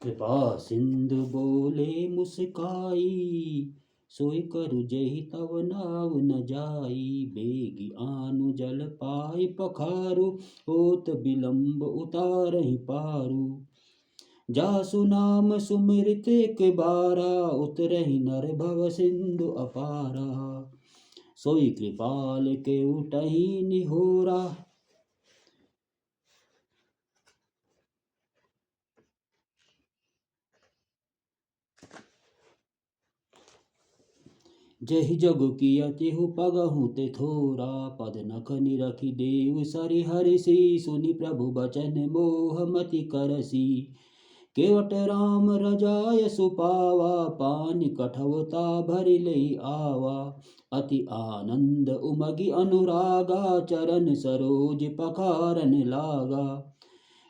कृपा सिंधु बोले मुस्काई, सोई करु जेहि तव नाव न जाई। बेगी आनु जल पाई पखारु, होत विलंब उतारहि पारू। जासु नाम सुमिरत एक बारा, उतरहि नर भव सिंधु अपारा। सोई कृपाल के उठहि निहोरा, जहि जग किया तिहु पगहु ते थोरा। पद नख निरखि देव सरि हरिषि, सुनि प्रभु बचन मोह मति करसी। केवट राम रजाय सुपावा, पानि कठवता भरि लई आवा। अति आनंद उमगी अनुरागा, चरण सरोज पखारन लागा।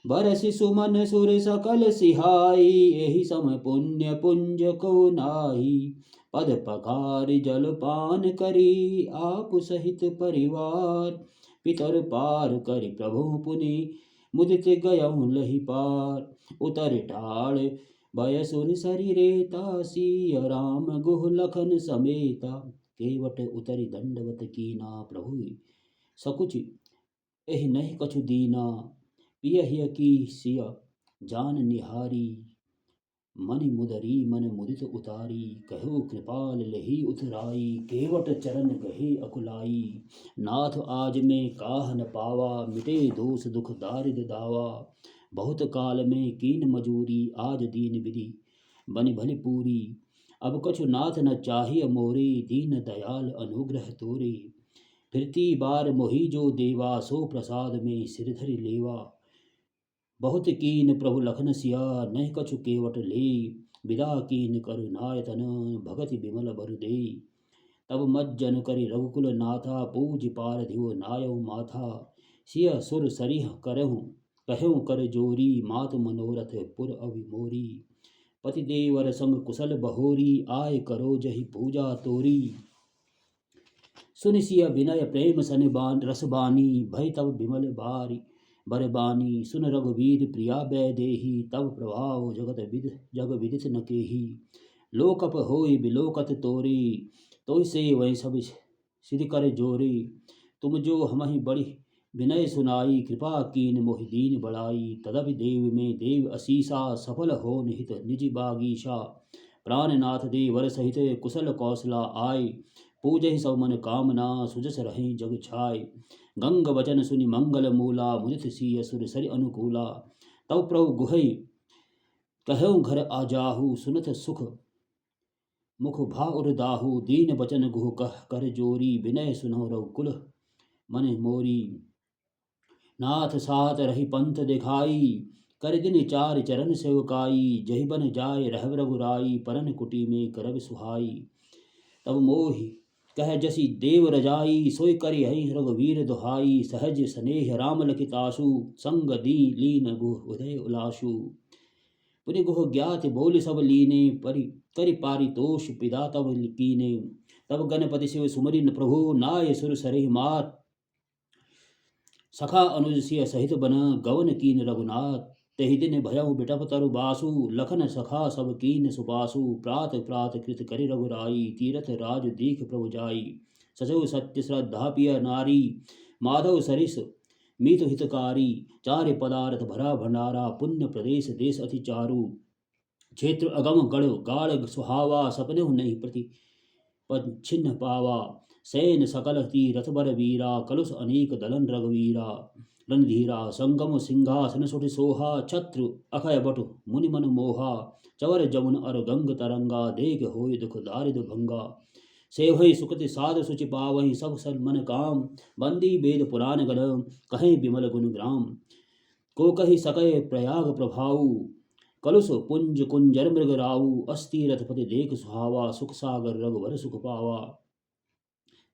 बरसि सुमन सुर सकल सिहाई, एहि सम पुण्य पुंज को नाहि। पद पखारि जल पान करी, आप सहित परिवार। पितर पार करि प्रभु पुनि, मुदित गयहु लहि पार। उतर ठाड़ भय सुर सरि रेता, सिय राम गुह लखन समेता। केवट उतरि दंडवत कीना, प्रभु सकुच एहि नहीं कछु दीना। पियहिय की सिय जान निहारी, मनि मुदरी मन मुदित उतारी। कहु कृपाल लही उतराई, केवट चरण गहे अकुलाई। नाथ आज में काह न पावा, मिटे दोष दुख दारिद दावा। बहुत काल में कीन मजूरी, आज दीन विधि बनि भली पूरी। अब कछु नाथ न चाहिए मोरे, दीन दयाल अनुग्रह तोरे। फिरती बार मोहि जो देवा, सो प्रसाद में सिर धरि लेवा। बहुत कीन प्रभु लखन सिया, नहीं कछु केवट ले। विदा कीन करुणायतन, भगति विमल बरु दे। तब मज्जन करि रघुकुल नाथा, पूज पारधियो नायउ माथा। सिय सुर सरिह करहु कहूँ कर जोरी, मातु मनोरथ पुर अविमोरी। पति देवर संग कुशल बहोरी, आय करो जहि पूजा तोरी। सुनि सिय विनय प्रेम सन रसबानी, भय तब विमल बारी बरबानी। सुन रघुवीर प्रिया वैदेही, तब प्रभाव जग विदित न केही। लोकप होय बिलोकत तोरी, तोय से वै सब सिद्धि कर जोरी। तुम जो हमहि बड़ी विनय सुनाई, कृपा कीन मोहि दीन बड़ाई। तदपि देव में देव असीसा, सफल हो निहित निज बागीशा। प्राणनाथ दे वर सहित कुशल कौशला आय, पूजहि सब मन कामना, सुजस रहि जग छाय। गंग वचन सुनि मंगल मूला, मुदित सिय सुर सरि अनुकूला। तब प्रभु गुहै कहऊँ घर आ जाहू, सुनत सुख मुख भा उरदाहू। दीन बचन गुह कह कर जोरी, विनय सुनहु रघुकुल मन मोरी। नाथ साथ रही पंथ दिखाई, कर दिन चार चरण सेवकाई। जहि बन जाय रहब रघुराई, परन कुटी में करब सुहाई। तब मोहि कह जसी देव रजाई, सोई करि हई रघुवीर दुहाई। सहज स्नेह राम लखितासु, संग दी लीन गुह उदय उलासु। पुनि गुह ज्ञात बोल सब लीने, परि करि पारितोष पिता तब कीने। तब गणपति शिव सुमरि प्रभु, नाय सुर सरहि मात। सखा अनुज सिय सहित बन, गवन कीन रघुनाथ। तेहि दिन भयउ बिटप तरु बासु, लखन सखा सब कीन सुपासु। प्रात प्रात कृत करि रघुराई, तीरथ राज दीख प्रभु जाई। सचहु सत्य श्रद्धा पिय नारी, माधव सरिस मीतु हितकारी। चारि पदार्थ भरा भंडारा, पुण्य प्रदेश देश अति चारु। क्षेत्र अगम गढ़ गाढ़ सुहावा, सपनेहु नहीं प्रति छिन्न पावा। सैन सकल तीरथ बर वीरा, कलुष अनेक दलन रघुवीरा। रणधीरा संगम सिंहासन सुठ सोहा, छत्रु अखय बटु मुनि मन मोहा। चवर जमुन अर गंग तरंगा, देख होय दुख दारिद भंगा। सेवहि सुकृति साध सुचि पावहि, सब सल मन काम। बंदी वेद पुराण गण, कहें विमल गुण ग्राम। को कहि सकय प्रयाग प्रभाऊ, कलुष पुंज कुंजर मृग राऊ। अस्ति रथपति देख सुहावा, सुख सागर रघुवर सुख पावा।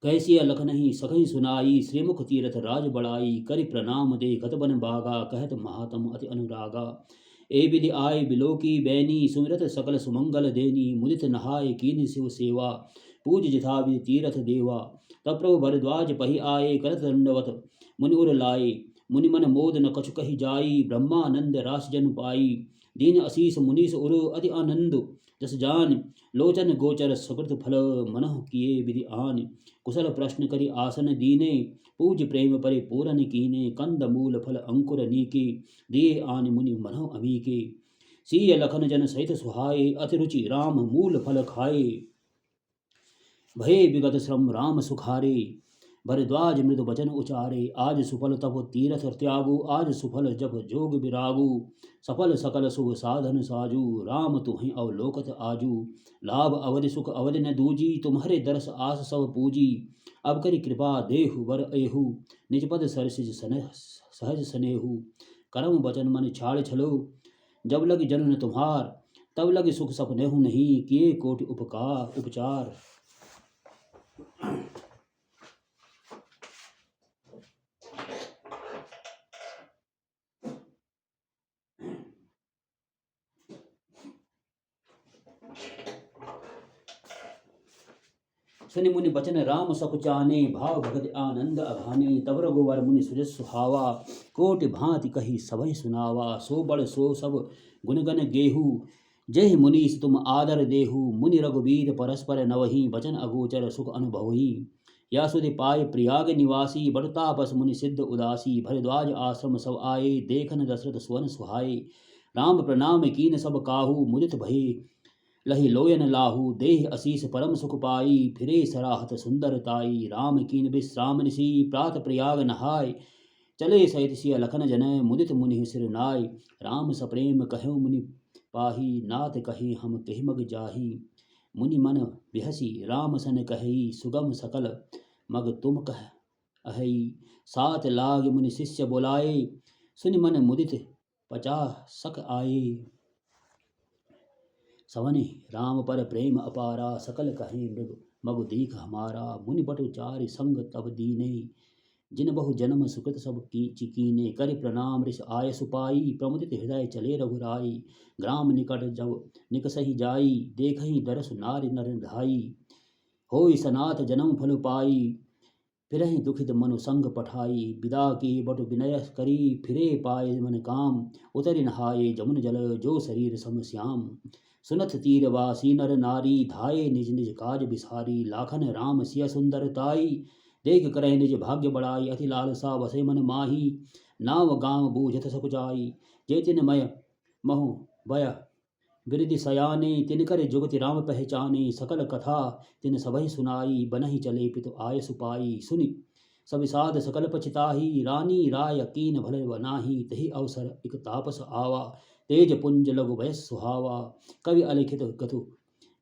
कैसिय लखनहि सखहि सुनाई, श्रीमुख तीरथ राज बड़ाई। करि प्रणाम दे गत बन बागा, कहत महातम अति अनुरागा। ए विधि आय बिलोकी बैनी, सुमिरत सकल सुमंगल देनी। मुदित नहाय कीन शिव सेवा, पूज जिथा विधि तीरथ देवा। तब प्रभु भरद्वाज पहि आए, करत दंडवत मुनि उर लाए। मुनि मन मोद न कछु कही जाई, ब्रह्मानंद रास जन पाई। दीन असीस मुनीस उर अति आनंद, जस जान लोचन गोचर सुकृत फल, मनः किए विधि आन। कुशल प्रश्न करि आसन दीने, पूज प्रेम परे पूरन कीने। कंद मूल फल अंकुर नीके, दिए आन मुनि मनः अमीके। सीय लखन जन सहित सुहाए, अति रुचि राम मूल फल खाए। भये विगत श्रम राम सुखारे, भरद्वाज मृदु वचन उचारे। आज सुफल तब तीरथ त्यागु, आज सुफल जब जोग विरागु। सफल सकल शुभ साधन साजू, राम तुम्हें अवलोकत आजू। लाभ अवधि सुख अवधि न दूजी, तुम्हारे दर्श आस सब पूजी। अब करी कृपा देहु वर एहु, निज पद सरसिज सहज स्नेहु। करम वचन मन छाड़ छलो, जब लग जन्म तुम्हार। तब लग सुख सपनेहु नहीं, किए कोटि उपचार। सुनि मुनि बचन राम सकुचाने, भाव भगत आनंद अघाने। तब रघुवर मुनि सुजस सुहावा, कोटि भांति कही सबहि सुनावा। सो बड़ सो सब गुणगन गेहू, जय मुनीस तुम आदर देहु। मुनि रघुवीर परस्पर नवहि, वचन अगोचर सुख अनुभवहि। या सुधि पाय प्रयाग निवासी, बड़ तापस मुनि सिद्ध उदासी। भरद्वाज आश्रम सब आए, देखन दशरथ सुवन सुहाए। राम प्रणाम कीन सब काहू, मुदित भये लहि लोयन लाहू। देह असीस परम सुख पाई, फिरे सराहत सुंदरताई। राम कीन विश्राम निसी, प्रात प्रयाग नहाय। चले सहित सिय लखन जनय, मुदित मुनि सिर नाय। राम सप्रेम कहु मुनि पाही, नाथ कहे हम केहिमग जाही। मुनि मन बिहसी राम सन कही, सुगम सकल मग तुम कह अहई। सात लाग मुनि शिष्य बोलाए, सुनि मन मुदित 50 आए। सवनि राम पर प्रेम अपारा, सकल कहें मृग मगु दीख हमारा। मुनि बटु चारि संग तब दीने, जिन बहु जन्म सुकृत सब की चिकीने। करि प्रणाम ऋष आय सुपाई, प्रमुदित हृदय चले रघुराई। ग्राम निकट जब निकसहि जाई, देखहि दरस नारि नर धाई। होई सनाथ जन्म फल पाई, फिरहि दुखित मनु संग पठाई। विदा की बटु विनय करी, फिरे पाए मन काम। उतरि नहाए जमुन जल, जो शरीर सम श्याम। सुनत तीरवासी नर नारी, धाये निज निज काज बिसारी। लाखन राम सिय सुंदरताई, देख करहि निज भाग्य बड़ाई। अति लालसा बसे मन माही, नाव गांव बूझत सकुचाई। जे तिन मय महु भय बिरधि सयाने, तिनकर जुगति राम पहचाने। सकल कथा तिन सबहि सुनाई, बनहि चले पितु आय सुपाई। सुनि सविषाद सकल पछिताही, रानी राय कीन भले बनाही। तहि अवसर इक तापस आवा, तेज पुंज लघु भयस सुहावा। कवि अलिखित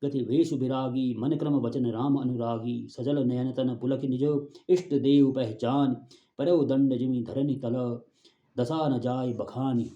गति वेश विरागी, मन क्रम वचन राम अनुरागी। सजल नयन तन पुलक निज, इष्ट देव पहचान। परव दंड जिमि धरनि तल, दशा न जाय बखानी।